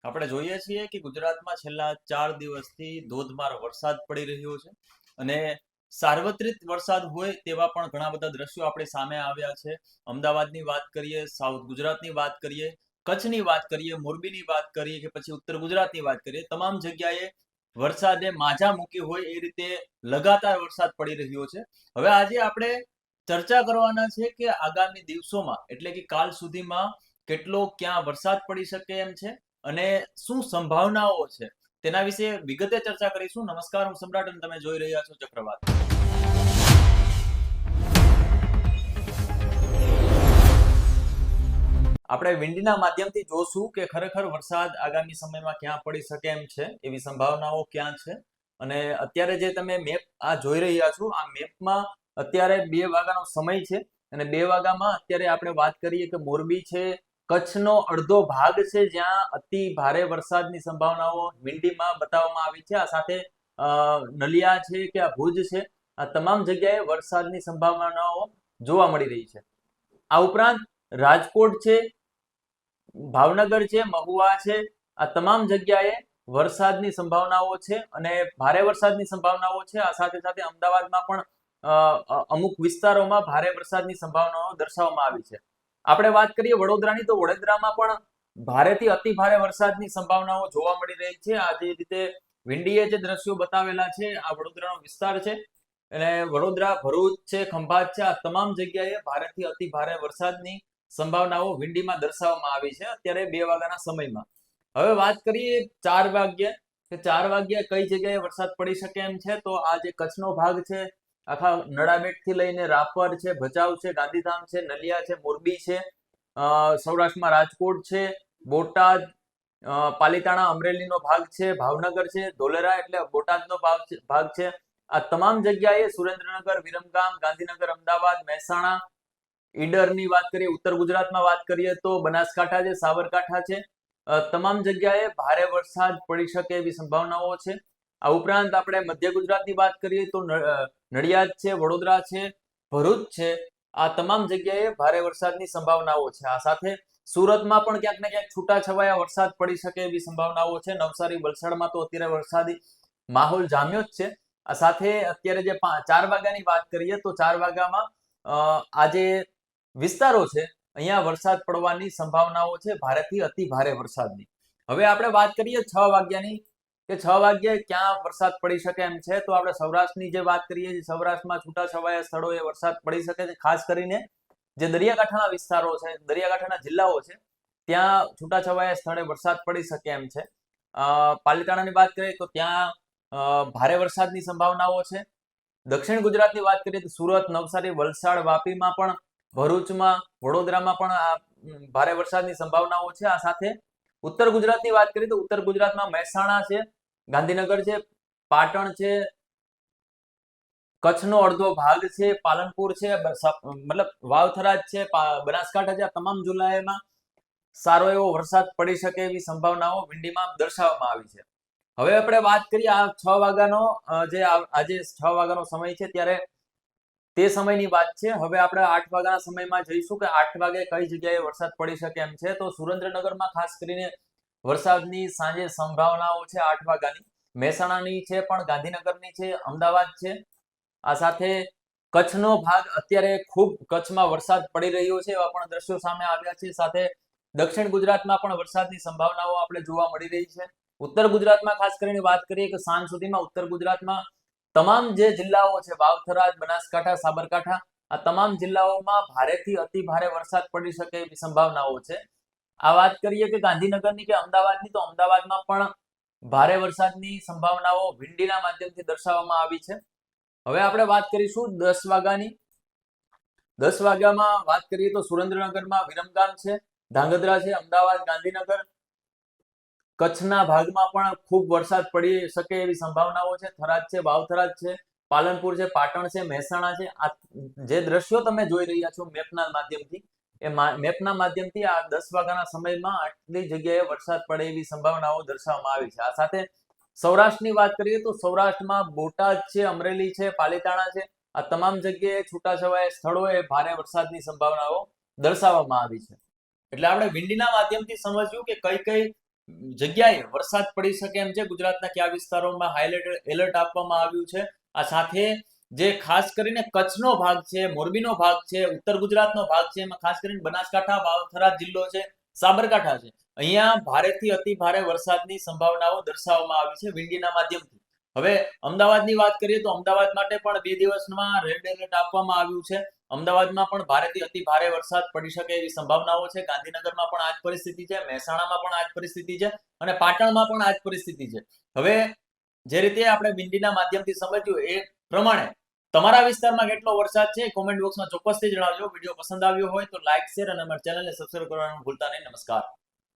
આપણે જોઈએ છીએ કે ગુજરાતમાં છેલ્લા 4 દિવસથી ધોધમાર વરસાદ પડી રહ્યો છે અને સાર્વત્રિક વરસાદ હોય તેવા પણ ઘણા બધા દ્રશ્યો આપણી સામે આવ્યા છે. અમદાવાદની વાત કરીએ, સાઉથ ગુજરાતની વાત કરીએ, કચ્છની વાત કરીએ, મોરબીની વાત કરીએ કે પછી ઉત્તર ગુજરાતની વાત કરીએ, તમામ જગ્યાએ વરસાદે માઝા મૂકી હોય એ રીતે લગાતાર વરસાદ પડી રહ્યો છે. હવે આજે આપણે ચર્ચા કરવાના છે કે આગામી દિવસોમાં એટલે કે કાલ સુધીમાં કેટલો ક્યાં વરસાદ પડી શકે એમ છે અને શું સંભાવનાઓ છે તેના વિશે વિગતે ચર્ચા કરીશું. નમસ્કાર, હું સમ્રાટ અને તમે જોઈ રહ્યા છો ચક્રવાત. આપણે વિન્ડીના માધ્યમથી જોશું કે ખરેખર વરસાદ આગામી સમયમાં ક્યાં પડી શકે એમ છે, એવી સંભાવનાઓ ક્યાં છે. અને અત્યારે જે તમે મેપ આ જોઈ રહ્યા છો, આ મેપમાં અત્યારે 2 વાગ્યાનો સમય છે અને 2 વાગ્યામાં અત્યારે આપણે વાત કરીએ કે મોરબી છે, કચ્છનો અડધો ભાગ છે જ્યાં અતિ ભારે વરસાદની સંભાવનાઓ વિન્ડીમાં બતાવવામાં આવી છે. આ સાથે નલિયા છે કે આ ભુજ છે, આ તમામ જગ્યાએ વરસાદની સંભાવનાઓ જોવા મળી રહી છે. આ ઉપરાંત રાજકોટ છે, ભાવનગર છે, મહુવા છે, આ તમામ જગ્યાએ વરસાદની સંભાવનાઓ છે અને ભારે વરસાદની સંભાવનાઓ છે. આ સાથે સાથે અમદાવાદમાં પણ અમુક વિસ્તારોમાં ભારે વરસાદની સંભાવનાઓ દર્શાવવામાં આવી છે. આપણે વાત કરીએ વડોદરાની, તો વડોદરામાં પણ ભારેથી અતિ ભારે વરસાદની સંભાવનાઓ જોવા મળી રહી છે. આ જે રીતે વિન્ડીએ જે દ્રશ્યો બતાવેલા છે, આ વડોદરાનો વિસ્તાર છે અને વડોદરા, ભરૂચ છે, ખંભાત છે, આ તમામ જગ્યાએ ભારેથી અતિ ભારે વરસાદની સંભાવનાઓ વિન્ડીમાં દર્શાવવામાં આવી છે અત્યારે 2 વાગ્યાના સમયમાં. હવે વાત કરીએ 4 વાગ્યે કે 4 વાગ્યે કઈ જગ્યાએ વરસાદ પડી શકે એમ છે. તો આ જે કચ્છનો ભાગ છે, આખા નડાબેટથી લઈને રાપર છે, ભચાઉ છે, ગાંધીધામ છે, નલિયા છે, મોરબી છે, સૌરાષ્ટ્રમાં રાજકોટ છે, બોટાદ, પાલીતાણા, અમરેલીનો ભાગ છે, ભાવનગર છે, ધોલેરા એટલે બોટાદનો ભાગ છે. આ તમામ જગ્યાએ સુરેન્દ્રનગર, વિરમગામ, ગાંધીનગર, અમદાવાદ, મહેસાણા, ઈડરની વાત કરીએ, ઉત્તર ગુજરાતમાં વાત કરીએ તો બનાસકાંઠા છે, સાબરકાંઠા છે, તમામ જગ્યાએ ભારે વરસાદ પડી શકે એવી સંભાવનાઓ છે. આ ઉપરાંત આપણે મધ્ય ગુજરાતની વાત કરીએ તો નડિયાદ છે, વડોદરા છે, ભરૂચ છે, આ તમામ જગ્યાએ ભારે વરસાદની સંભાવનાઓ છે. આ સાથે સુરતમાં પણ ક્યાંક ને ક્યાંક છૂટાછવાયા વરસાદ પડી શકે એવી સંભાવનાઓ છે. નવસારી, વલસાડમાં તો અત્યારે વરસાદી માહોલ જામ્યો જ છે. આ સાથે અત્યારે જે 4 વાગ્યાની વાત કરીએ તો 4 વાગ્યામાં આજે વિસ્તારો છે અહીંયા વરસાદ પડવાની સંભાવનાઓ છે, ભારેથી અતિ ભારે વરસાદની. હવે આપણે વાત કરીએ 6 વાગ્યાની કે 6 વાગ્યે ક્યાં વરસાદ પડી શકે એમ છે. તો આપણે સૌરાષ્ટ્રની જે વાત કરીએ છીએ, સૌરાષ્ટ્રમાં છૂટાછવાયા સ્થળોએ વરસાદ પડી શકે છે. ખાસ કરીને જે દરિયાકાંઠાના વિસ્તારો છે, દરિયાકાંઠાના જિલ્લાઓ છે, ત્યાં છૂટાછવાયા સ્થળે વરસાદ પડી શકે એમ છે. પાલીતાણાની વાત કરીએ તો ત્યાં ભારે વરસાદની સંભાવનાઓ છે. દક્ષિણ ગુજરાતની વાત કરીએ તો સુરત, નવસારી, વલસાડ, વાપીમાં પણ, ભરૂચમાં, વડોદરામાં પણ ભારે વરસાદની સંભાવનાઓ છે. આ સાથે ઉત્તર ગુજરાતની વાત કરીએ તો ઉત્તર ગુજરાતમાં મહેસાણા છે, ગાંધીનગર છે, પાટણ છે, કચ્છનો અડધો ભાગ છે, પાલનપુર છે, મતલબ વાવથરા છે, બનાસકાંઠા છે, આ તમામ જિલ્લાઓમાં સારો એવો વરસાદ પડી શકે એવી સંભાવનાઓ વિન્ડીમાં દર્શાવવામાં આવી છે. હવે આપણે વાત કરીએ આ 6 વાગ્યાનો, જે આજે 6 વાગ્યાનો સમય છે ત્યારે તે સમયની વાત છે. હવે આપણે 8 વાગ્યાના સમયમાં જઈશું કે 8 વાગે કઈ જગ્યાએ વરસાદ પડી શકે એમ છે. તો સુરેન્દ્રનગરમાં ખાસ કરીને વરસાદની સાંજે સંભાવનાઓ છે 8 વાગ્યાની. મહેસાણાની છે, પણ ગાંધીનગરની છે, અમદાવાદ છે. આ સાથે કચ્છનો ભાગ અત્યારે ખૂબ કચ્છમાં વરસાદ પડી રહ્યો છે એવા પણ દ્રશ્યો સામે આવ્યા છે. સાથે દક્ષિણ ગુજરાતમાં પણ વરસાદની સંભાવનાઓ આપણે જોવા મળી રહી છે. ઉત્તર ગુજરાતમાં ખાસ કરીને વાત કરીએ કે સાંજ સુધીમાં ઉત્તર ગુજરાતમાં તમામ જે જિલ્લાઓ છે, વાવથરા, બનાસકાંઠા, સાબરકાંઠા, આ તમામ જિલ્લાઓમાં ભારેથી અતિ ભારે વરસાદ પડી શકે એવી સંભાવનાઓ છે. આ વાત કરીએ કે ગાંધીનગરની કે અમદાવાદની, તો અમદાવાદમાં પણ ભારે વરસાદની સંભાવનાઓ વિન્ડીના માધ્યમથી દર્શાવવામાં આવી છે. હવે આપણે વાત કરીશું 10 વાગ્યાની. 10 વાગ્યામાં વાત કરીએ તો સુરેન્દ્રનગરમાં વિરમગામ છે, ધાંગધ્રા છે, અમદાવાદ, ગાંધીનગર, કચ્છના ભાગમાં પણ ખૂબ વરસાદ પડી શકે એવી સંભાવનાઓ છે. થરાદ છે, વાવથરાદ છે, પાલનપુર છે, પાટણ છે, મહેસાણા છે. આ જે દ્રશ્યો તમે જોઈ રહ્યા છો મેપના માધ્યમથી, એ મેપના માધ્યમથી આ 10 વાગ્યાના સમયમાં આટલી જગ્યાએ વરસાદ પડે એવી સંભાવનાઓ દર્શાવવામાં આવી છે. આ સાથે સૌરાષ્ટ્રની વાત કરીએ તો સૌરાષ્ટ્રમાં બોટાદ છે, અમરેલી છે, પાલીતાણા છે, આ તમામ જગ્યાએ છૂટાછવાયા સ્થળોએ ભારે વરસાદની સંભાવનાઓ દર્શાવવામાં આવી છે. એટલે આપણે વિન્ડીના માધ્યમથી સમજ્યું કે કઈ કઈ જગ્યાએ વરસાદ પડી શકે એમ છે. ગુજરાતના કયા વિસ્તારોમાં હાઈ એલર્ટ આપવામાં આવ્યું છે. આ સાથે જે ખાસ કરીને કચ્છનો ભાગ છે, મોરબીનો ભાગ છે, ઉત્તર ગુજરાતનો ભાગ છે, એમાં ખાસ કરીને બનાસકાંઠા, થરાદ જિલ્લો છે, સાબરકાંઠા છે, અહીંયા ભારેથી અતિ ભારે વરસાદની સંભાવનાઓ દર્શાવવામાં આવી છે વિંડીના માધ્યમથી. હવે અમદાવાદની વાત કરીએ તો અમદાવાદ માટે પણ 2 દિવસમાં રેડ એલર્ટ આપવામાં આવ્યું છે. અમદાવાદમાં પણ ભારેથી અતિ ભારે વરસાદ પડી શકે એવી સંભાવનાઓ છે. ગાંધીનગરમાં પણ આ જ પરિસ્થિતિ છે, મહેસાણામાં પણ આ જ પરિસ્થિતિ છે અને પાટણમાં પણ આ જ પરિસ્થિતિ છે. હવે જે રીતે આપણે વિંડીના માધ્યમથી સમજ્યું એ પ્રમાણે તમારા વિસ્તારમાં કેટલો વરસાદ છે કોમેન્ટ બોક્સમાં ચોક્કસથી જણાવજો. વિડીયો પસંદ આવ્યો હોય તો લાઈક, શેર અને અમારી ચેનલને સબસ્ક્રાઇબ કરવાનું ભૂલતા નહીં. નમસ્કાર.